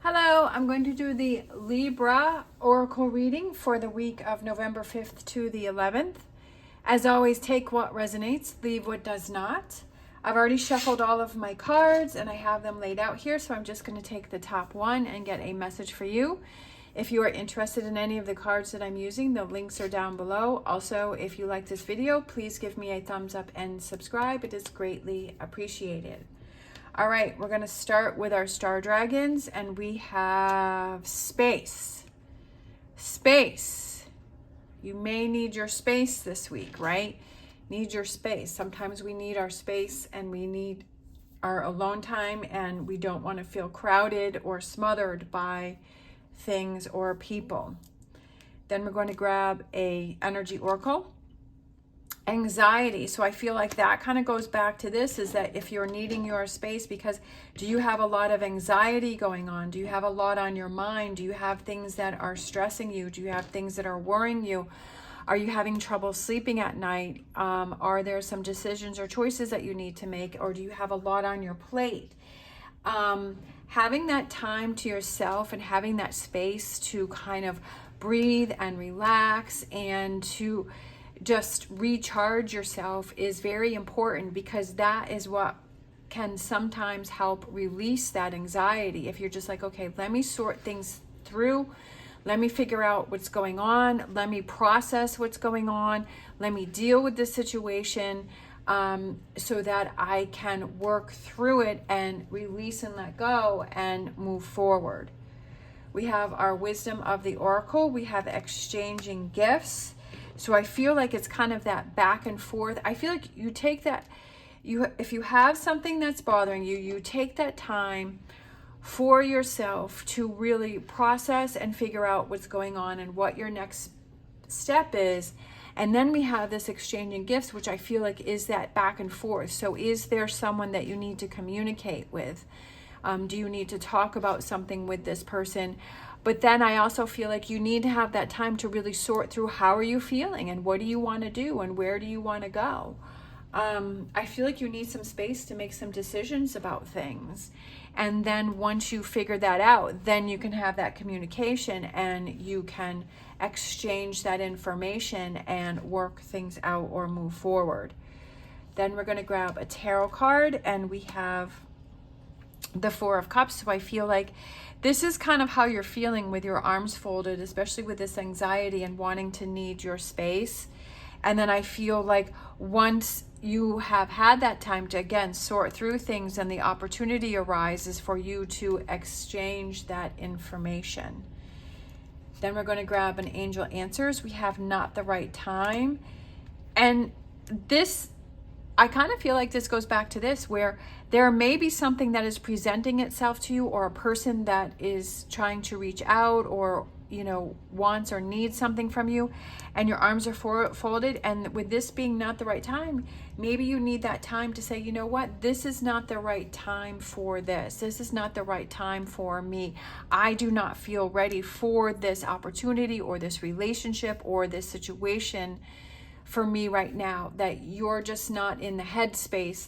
Hello, I'm going to do the Libra Oracle reading for the week of November 5th to the 11th. As always, take what resonates, leave what does not. I've already shuffled all of my cards and I have them laid out here, so I'm just going to take the top one and get a message for you. If you are interested in any of the cards that I'm using, the links are down below. Also, if you like this video, please give me a thumbs up and subscribe. It is greatly appreciated. All right, we're going to start with our star dragons, and we have space. Space. You may need your space this week, right? Need your space. Sometimes we need our space and we need our alone time, and we don't want to feel crowded or smothered by things or people. Then we're going to grab a energy oracle. Anxiety. So I feel like that kind of goes back to this, is that if you're needing your space, because do you have a lot of anxiety going on? Do you have a lot on your mind? Do you have things that are stressing you? Do you have things that are worrying you? Are you having trouble sleeping at night? Are there some decisions or choices that you need to make? Or do you have a lot on your plate? Having that time to yourself and having that space to kind of breathe and relax and to just recharge yourself is very important, because that is what can sometimes help release that anxiety. If you're just like, okay, let me sort things through, let me figure out what's going on, let me process what's going on, let me deal with this situation, so that I can work through it and release and let go and move forward. We have our wisdom of the oracle. We have exchanging gifts. So I feel like it's kind of that back and forth. I feel like you take that, if you have something that's bothering you, you take that time for yourself to really process and figure out what's going on and what your next step is. And then we have this exchanging gifts, which I feel like is that back and forth. So is there someone that you need to communicate with? Do you need to talk about something with this person? But then I also feel like you need to have that time to really sort through, how are you feeling and what do you want to do and where do you want to go? I feel like you need some space to make some decisions about things. And then once you figure that out, then you can have that communication and you can exchange that information and work things out or move forward. Then we're going to grab a tarot card, and we have the Four of Cups. So I feel like this is kind of how you're feeling with your arms folded, especially with this anxiety and wanting to need your space. And then I feel like once you have had that time to, again, sort through things, and the opportunity arises for you to exchange that information. Then we're going to grab an angel answers. We have not the right time. And this, I kind of feel like this goes back to this, where there may be something that is presenting itself to you, or a person that is trying to reach out, or wants or needs something from you, and your arms are folded. And with this being not the right time, maybe you need that time to say, you know what, this is not the right time for this. This is not the right time for me. I do not feel ready for this opportunity or this relationship or this situation for me right now. That you're just not in the headspace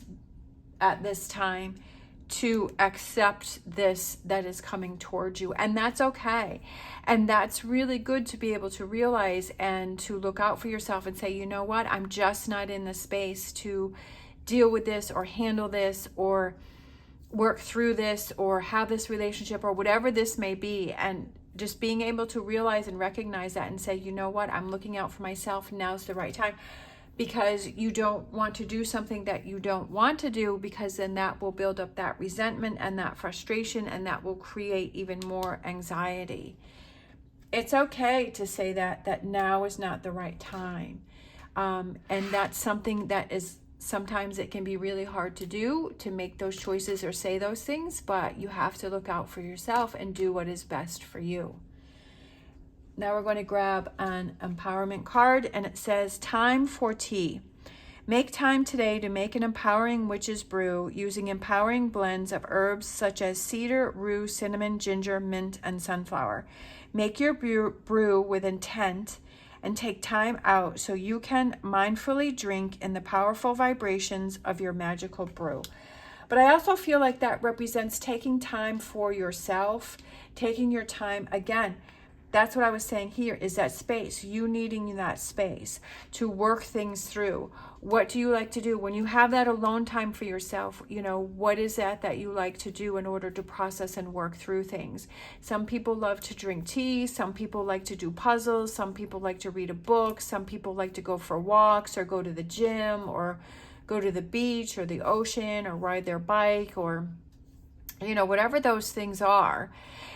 at this time to accept this that is coming towards you. And that's okay. And that's really good to be able to realize and to look out for yourself and say, you know what, I'm just not in the space to deal with this or handle this or work through this or have this relationship or whatever this may be. And just being able to realize and recognize that and say, you know what, I'm looking out for myself. Now's the right time. Because you don't want to do something that you don't want to do, because then that will build up that resentment and that frustration, and that will create even more anxiety. It's okay to say that now is not the right time. And that's something that is, sometimes it can be really hard to do, to make those choices or say those things, but you have to look out for yourself and do what is best for you. Now we're going to grab an empowerment card, and it says, time for tea. Make time today to make an empowering witch's brew using empowering blends of herbs such as cedar, rue, cinnamon, ginger, mint, and sunflower. Make your brew with intent and take time out so you can mindfully drink in the powerful vibrations of your magical brew. But I also feel like that represents taking time for yourself, taking your time. Again, that's what I was saying here, is that space, you needing that space to work things through. What do you like to do when you have that alone time for yourself? You know, what is that you like to do in order to process and work through things? Some people love to drink tea. Some people like to do puzzles. Some people like to read a book. Some people like to go for walks or go to the gym or go to the beach or the ocean or ride their bike, or whatever those things are,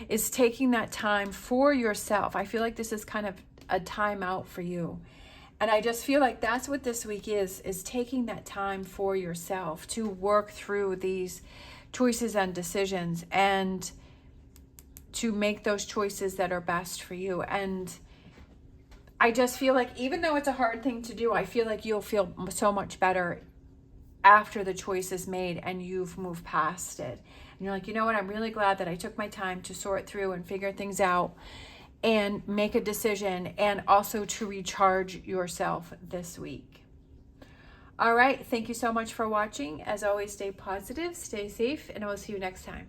is taking that time for yourself. I feel like this is kind of a time out for you. And I just feel like that's what this week is taking that time for yourself to work through these choices and decisions and to make those choices that are best for you. And I just feel like even though it's a hard thing to do, I feel like you'll feel so much better after the choice is made and you've moved past it. And you're like, you know what, I'm really glad that I took my time to sort through and figure things out and make a decision, and also to recharge yourself this week. All right, thank you so much for watching. As always, stay positive, stay safe, and I will see you next time.